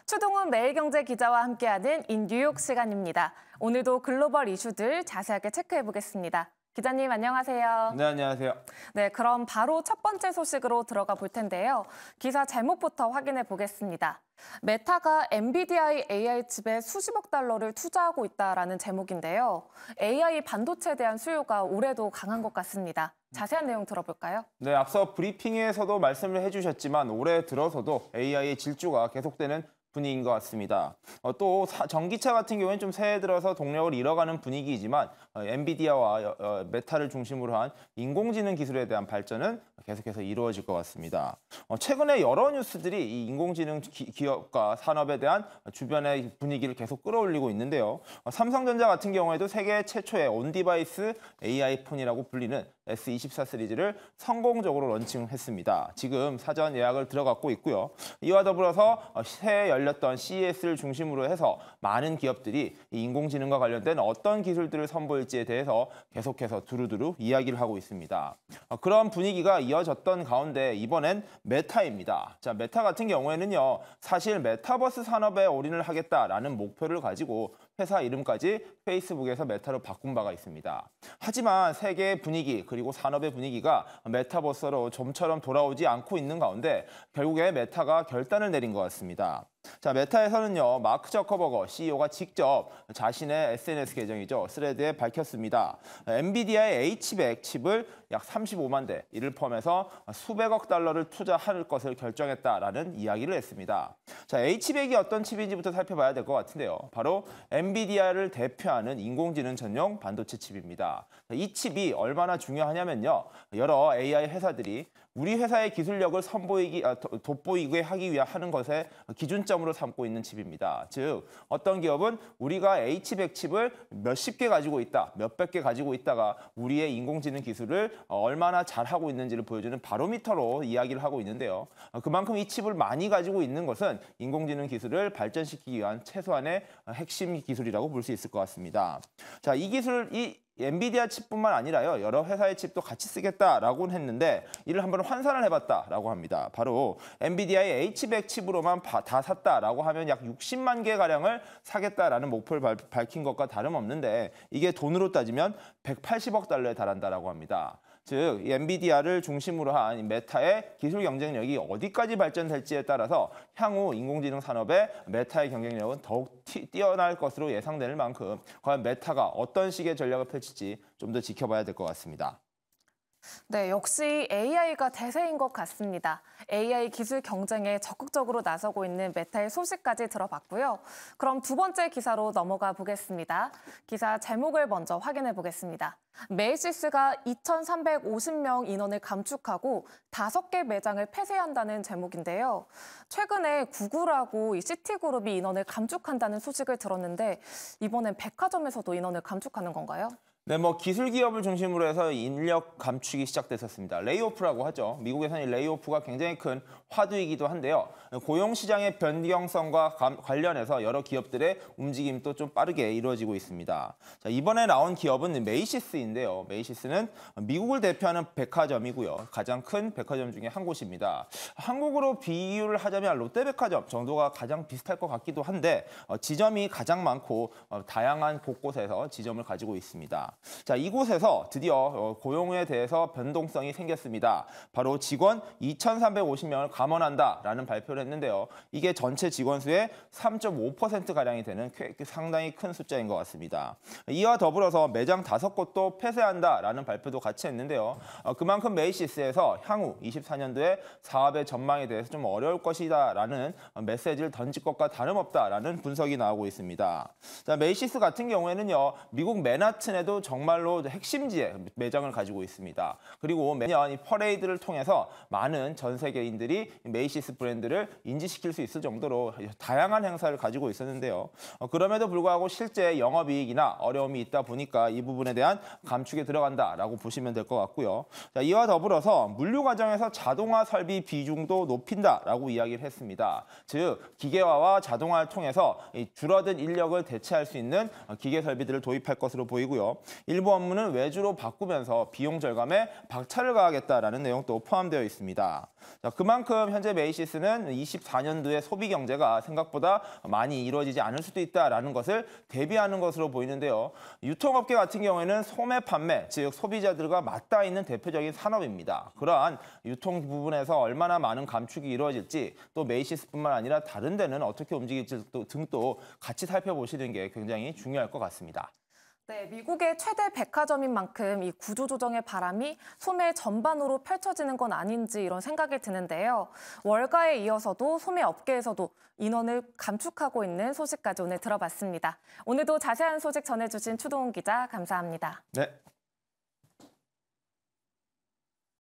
추동훈 매일경제 기자와 함께하는 인뉴욕 시간입니다. 오늘도 글로벌 이슈들 자세하게 체크해보겠습니다. 기자님 안녕하세요. 네, 안녕하세요. 네, 그럼 바로 첫 번째 소식으로 들어가 볼 텐데요. 기사 제목부터 확인해 보겠습니다. 메타가 엔비디아의 AI 칩에 수십억 달러를 투자하고 있다라는 제목인데요. AI 반도체에 대한 수요가 올해도 강한 것 같습니다. 자세한 내용 들어볼까요? 네, 앞서 브리핑에서도 말씀을 해주셨지만 올해 들어서도 AI의 질주가 계속되는 분위기인 것 같습니다. 또 전기차 같은 경우에는 좀 새해 들어서 동력을 잃어가는 분위기이지만 엔비디아와 메타를 중심으로 한 인공지능 기술에 대한 발전은 계속해서 이루어질 것 같습니다. 최근에 여러 뉴스들이 이 인공지능 기업과 산업에 대한 주변의 분위기를 계속 끌어올리고 있는데요. 삼성전자 같은 경우에도 세계 최초의 온디바이스 AI 폰이라고 불리는 S24 시리즈를 성공적으로 런칭했습니다. 지금 사전 예약을 들어갔고 있고요. 이와 더불어서 새해 열렸던 CES를 중심으로 해서 많은 기업들이 이 인공지능과 관련된 어떤 기술들을 선보일지에 대해서 계속해서 두루두루 이야기를 하고 있습니다. 그런 분위기가 이어졌던 가운데 이번엔 메타입니다. 자, 메타 같은 경우에는요, 사실 메타버스 산업에 올인을 하겠다라는 목표를 가지고 회사 이름까지 페이스북에서 메타로 바꾼 바가 있습니다. 하지만 세계의 분위기 그리고 산업의 분위기가 메타버스로 좀처럼 돌아오지 않고 있는 가운데 결국에 메타가 결단을 내린 것 같습니다. 자, 메타에서는요, 마크 저커버거 CEO가 직접 자신의 SNS 계정이죠, 스레드에 밝혔습니다. 엔비디아의 H100 칩을 약 35만 대, 이를 포함해서 수백억 달러를 투자할 것을 결정했다라는 이야기를 했습니다. 자, H100이 어떤 칩인지부터 살펴봐야 될 것 같은데요. 바로 엔비디아를 대표하는 인공지능 전용 반도체 칩입니다. 이 칩이 얼마나 중요하냐면요, 여러 AI 회사들이 우리 회사의 기술력을 돋보이게 하기 위해 하는 것에 기준점으로 삼고 있는 칩입니다. 즉, 어떤 기업은 우리가 H100 칩을 몇십 개 가지고 있다, 몇백 개 가지고 있다가 우리의 인공지능 기술을 얼마나 잘하고 있는지를 보여주는 바로미터로 이야기를 하고 있는데요. 그만큼 이 칩을 많이 가지고 있는 것은 인공지능 기술을 발전시키기 위한 최소한의 핵심 기술이라고 볼 수 있을 것 같습니다. 자, 이 엔비디아 칩뿐만 아니라요, 여러 회사의 칩도 같이 쓰겠다라고 했는데 이를 한번 환산을 해봤다라고 합니다. 바로 엔비디아의 H100 칩으로만 다 샀다라고 하면 약 60만 개 가량을 사겠다라는 목표를 밝힌 것과 다름없는데 이게 돈으로 따지면 180억 달러에 달한다라고 합니다. 즉, 이 엔비디아를 중심으로 한 메타의 기술 경쟁력이 어디까지 발전될지에 따라서 향후 인공지능 산업의 메타의 경쟁력은 더욱 뛰어날 것으로 예상될 만큼 과연 메타가 어떤 식의 전략을 펼칠지 좀 더 지켜봐야 될 것 같습니다. 네, 역시 AI가 대세인 것 같습니다. AI 기술 경쟁에 적극적으로 나서고 있는 메타의 소식까지 들어봤고요. 그럼 두 번째 기사로 넘어가 보겠습니다. 기사 제목을 먼저 확인해 보겠습니다. 메이시스가 2,350명 인원을 감축하고 5개 매장을 폐쇄한다는 제목인데요. 최근에 구글하고 이 시티그룹이 인원을 감축한다는 소식을 들었는데 이번엔 백화점에서도 인원을 감축하는 건가요? 네, 기술 기업을 중심으로 해서 인력 감축이 시작됐었습니다. 레이오프라고 하죠. 미국에서는 이 레이오프가 굉장히 큰 화두이기도 한데요. 고용 시장의 변경성과 관련해서 여러 기업들의 움직임도 좀 빠르게 이루어지고 있습니다. 자, 이번에 나온 기업은 메이시스인데요. 메이시스는 미국을 대표하는 백화점이고요. 가장 큰 백화점 중에 한 곳입니다. 한국으로 비유를 하자면 롯데백화점 정도가 가장 비슷할 것 같기도 한데 지점이 가장 많고 다양한 곳곳에서 지점을 가지고 있습니다. 자, 이곳에서 드디어 고용에 대해서 변동성이 생겼습니다. 바로 직원 2,350명을 감원한다라는 발표를 했는데요. 이게 전체 직원 수의 3.5%가량이 되는 상당히 큰 숫자인 것 같습니다. 이와 더불어서 매장 5곳도 폐쇄한다라는 발표도 같이 했는데요. 그만큼 메이시스에서 향후 24년도에 사업의 전망에 대해서 좀 어려울 것이다라는 메시지를 던질 것과 다름없다라는 분석이 나오고 있습니다. 자, 메이시스 같은 경우에는요, 미국 맨하튼에도 정말로 핵심지에 매장을 가지고 있습니다. 그리고 매년 이 퍼레이드를 통해서 많은 전 세계인들이 메이시스 브랜드를 인지시킬 수 있을 정도로 다양한 행사를 가지고 있었는데요. 그럼에도 불구하고 실제 영업이익이나 어려움이 있다 보니까 이 부분에 대한 감축에 들어간다라고 보시면 될 것 같고요. 자, 이와 더불어서 물류 과정에서 자동화 설비 비중도 높인다라고 이야기를 했습니다. 즉, 기계화와 자동화를 통해서 줄어든 인력을 대체할 수 있는 기계 설비들을 도입할 것으로 보이고요. 일부 업무는 외주로 바꾸면서 비용 절감에 박차를 가하겠다라는 내용도 포함되어 있습니다. 자, 그만큼 현재 메이시스는 24년도에 소비 경제가 생각보다 많이 이루어지지 않을 수도 있다라는 것을 대비하는 것으로 보이는데요. 유통업계 같은 경우에는 소매 판매, 즉 소비자들과 맞닿아 있는 대표적인 산업입니다. 그러한 유통 부분에서 얼마나 많은 감축이 이루어질지 또 메이시스뿐만 아니라 다른 데는 어떻게 움직일지 등도 같이 살펴보시는 게 굉장히 중요할 것 같습니다. 네, 미국의 최대 백화점인 만큼 이 구조조정의 바람이 소매 전반으로 펼쳐지는 건 아닌지 이런 생각이 드는데요. 월가에 이어서도 소매 업계에서도 인원을 감축하고 있는 소식까지 오늘 들어봤습니다. 오늘도 자세한 소식 전해주신 추동훈 기자 감사합니다. 네.